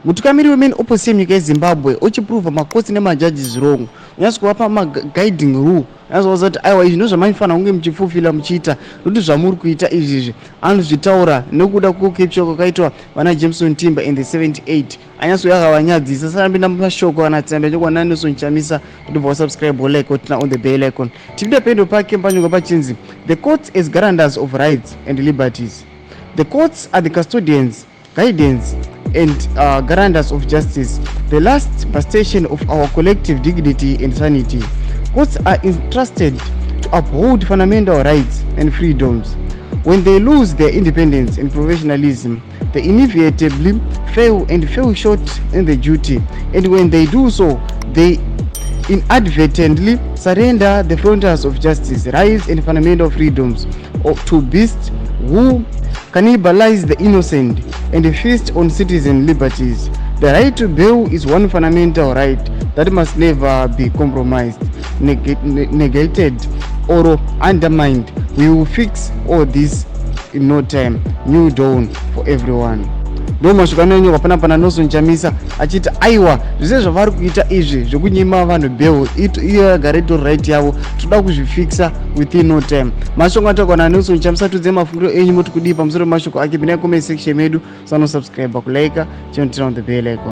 mutungamiri wemain opposition munyika yeZimbabwe uchiprova makotsi nemaJudges wrong, unyatsokuwapa maguiding rule, unyatsokuudza kuti aiwa izvi ndozvamaifanira kunge muchifulfilla muchiita, nokuti zvamuri kuita izvizvi anozvitaura nekuda kwokupswa kwakaitwa vana Chamisa Onyorera in the 78 anyatsokuyakavanyadzisa. Sarambina mashoko kana Tsamba chokwadi naNelson Chamisa kuti bva subscribe like utina on the bell icon. Tipinde pendo pake panyoka pachinzi the courts as guarantors of rights and liberties. The courts are the custodians, guidance and guarantors of justice, the last bastion of our collective dignity and sanity. Courts are entrusted to uphold fundamental rights and freedoms. When they lose their independence and professionalism, they inevitably fail short in the duty, and when they do so, they inadvertently surrender the frontiers of justice, rights and fundamental freedoms to beasts who cannibalize the innocent and feast on citizen liberties. The right to bail is one fundamental right that must never be compromised, neglected or undermined. We will fix all this in no time. New dawn for everyone. Ndo mashoko anonyorwa panapa naNelson Chamisa achiti aiwa zvese zvavari kuita izvi zvekunyima vanhu bail iyo yagara itori right yavo, toda kuzvifixa within no time. Mashoko ataurwa naNelson Chamisa. Tudze mafungiro enyu moti kudii pamusoro pemashoko ake. Pinai comment section medu, subscribe, kulike, turn on the bell icon.